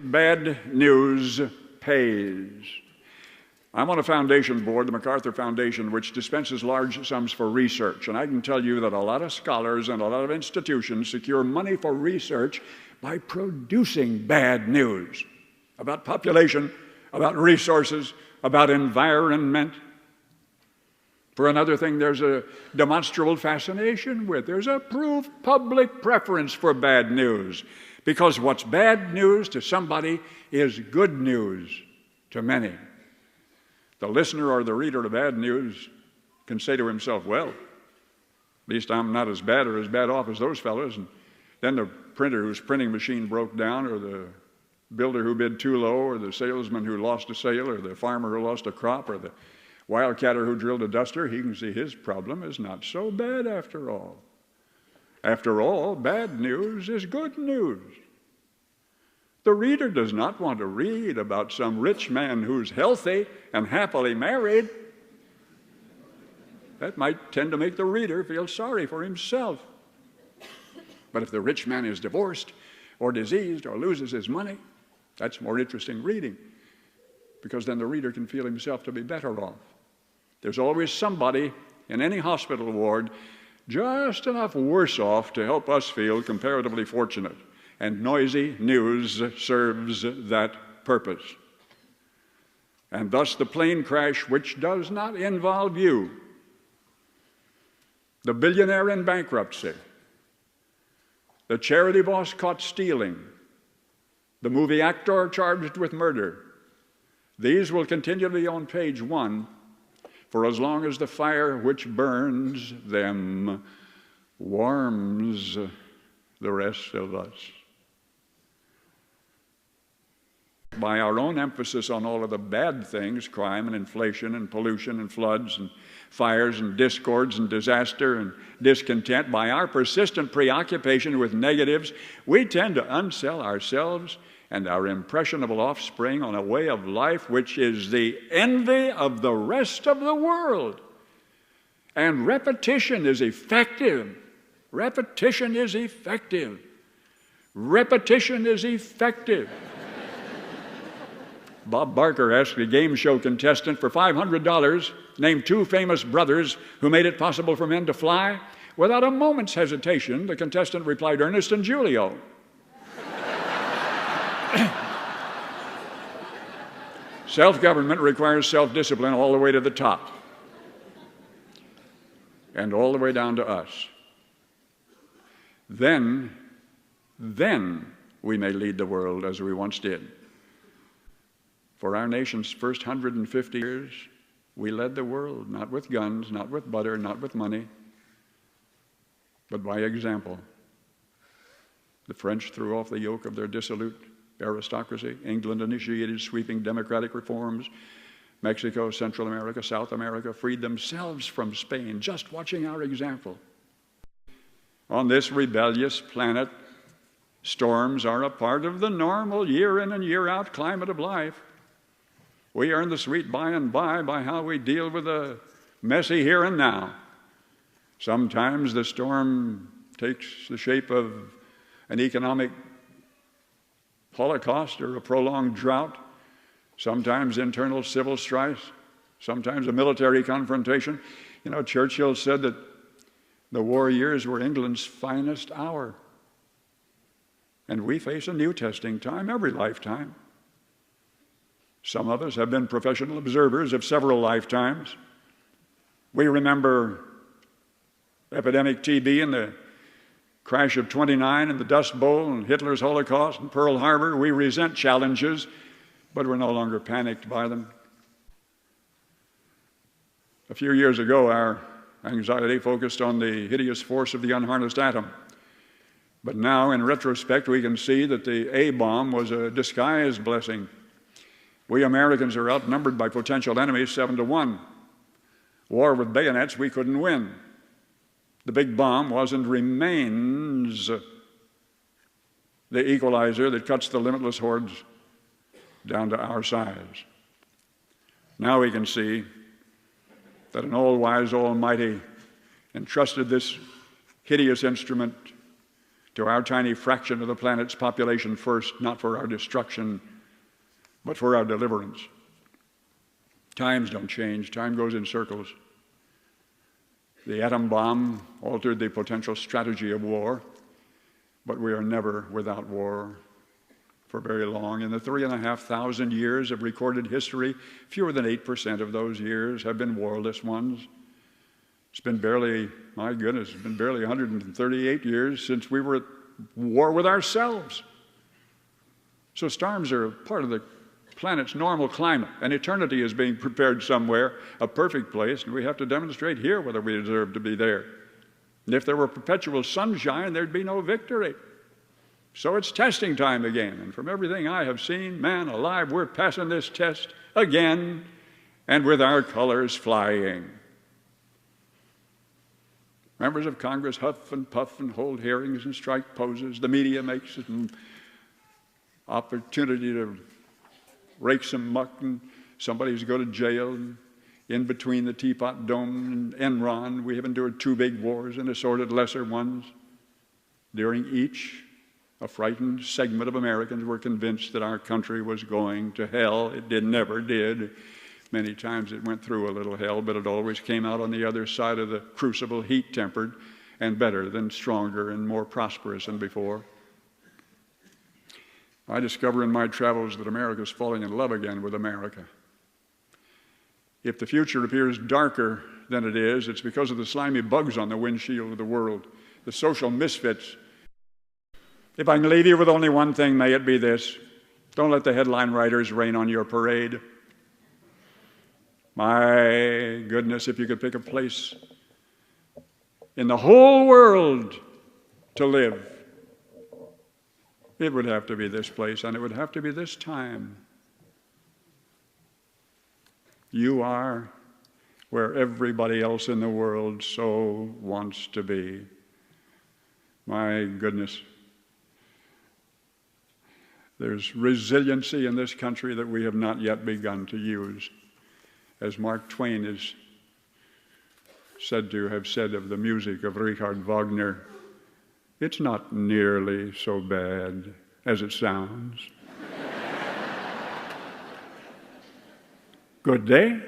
Bad news pays. I'm on a foundation board, the MacArthur Foundation, which dispenses large sums for research. And I can tell you that a lot of scholars and a lot of institutions secure money for research by producing bad news about population, about resources, about environment. For another thing, there's a demonstrable fascination with. There's a proved public preference for bad news. Because what's bad news to somebody is good news to many. The listener or the reader of bad news can say to himself, well, at least I'm not as bad or as bad off as those fellows. And then the printer whose printing machine broke down, or the builder who bid too low, or the salesman who lost a sale, or the farmer who lost a crop, or the wildcatter who drilled a duster, he can see his problem is not so bad after all. After all, bad news is good news. The reader does not want to read about some rich man who's healthy and happily married. That might tend to make the reader feel sorry for himself. But if the rich man is divorced or diseased or loses his money, that's more interesting reading, because then the reader can feel himself to be better off. There's always somebody in any hospital ward just enough worse off to help us feel comparatively fortunate. And noisy news serves that purpose. And thus the plane crash, which does not involve you, the billionaire in bankruptcy, the charity boss caught stealing, the movie actor charged with murder, these will continue to be on page 1 for as long as the fire which burns them warms the rest of us. By our own emphasis on all of the bad things, crime and inflation and pollution and floods and fires and discords and disaster and discontent, by our persistent preoccupation with negatives, we tend to unsell ourselves and our impressionable offspring on a way of life which is the envy of the rest of the world. And repetition is effective. Repetition is effective. Repetition is effective. Bob Barker asked a game show contestant for $500, name 2 famous brothers who made it possible for men to fly. Without a moment's hesitation, the contestant replied, Ernest and Julio. Self-government requires self-discipline all the way to the top and all the way down to us. Then we may lead the world as we once did. For our nation's first 150 years, we led the world, not with guns, not with butter, not with money, but by example. The French threw off the yoke of their dissolute aristocracy. England initiated sweeping democratic reforms. Mexico, Central America, South America freed themselves from Spain, just watching our example. On this rebellious planet, storms are a part of the normal year in and year out climate of life. We earn the sweet by and by how we deal with the messy here and now. Sometimes the storm takes the shape of an economic holocaust or a prolonged drought, sometimes internal civil strife, sometimes a military confrontation. You know, Churchill said that the war years were England's finest hour. And we face a new testing time every lifetime. Some of us have been professional observers of several lifetimes. We remember epidemic TB and the crash of 29 and the Dust Bowl and Hitler's Holocaust and Pearl Harbor. We resent challenges, but we're no longer panicked by them. A few years ago, our anxiety focused on the hideous force of the unharnessed atom. But now, in retrospect, we can see that the A-bomb was a disguised blessing. We Americans are outnumbered by potential enemies 7-1. War with bayonets we couldn't win. The big bomb was and remains the equalizer that cuts the limitless hordes down to our size. Now we can see that an all-wise Almighty entrusted this hideous instrument to our tiny fraction of the planet's population first, not for our destruction, but for our deliverance. Times don't change. Time goes in circles. The atom bomb altered the potential strategy of war, but we are never without war for very long. In the 3,500 years of recorded history, fewer than 8% of those years have been warless ones. It's been barely, my goodness, it's been barely 138 years since we were at war with ourselves. So storms are part of the planet's normal climate, and eternity is being prepared somewhere, a perfect place, and we have to demonstrate here whether we deserve to be there. And if there were perpetual sunshine, there'd be no victory. So it's testing time again, and from everything I have seen, man alive, we're passing this test again, and with our colors flying. Members of Congress huff and puff and hold hearings and strike poses. The media makes an opportunity to rake some muck, and somebody's go to jail. And in between the Teapot Dome and Enron, we have endured 2 big wars and assorted lesser ones. During each, a frightened segment of Americans were convinced that our country was going to hell. It never did. Many times it went through a little hell, but it always came out on the other side of the crucible, heat-tempered and better than stronger and more prosperous than before. I discover in my travels that America is falling in love again with America. If the future appears darker than it is, it's because of the slimy bugs on the windshield of the world, the social misfits. If I can leave you with only one thing, may it be this: don't let the headline writers rain on your parade. My goodness, if you could pick a place in the whole world to live, it would have to be this place, and it would have to be this time. You are where everybody else in the world so wants to be. My goodness. There's resiliency in this country that we have not yet begun to use. As Mark Twain is said to have said of the music of Richard Wagner, it's not nearly so bad as it sounds. Good day.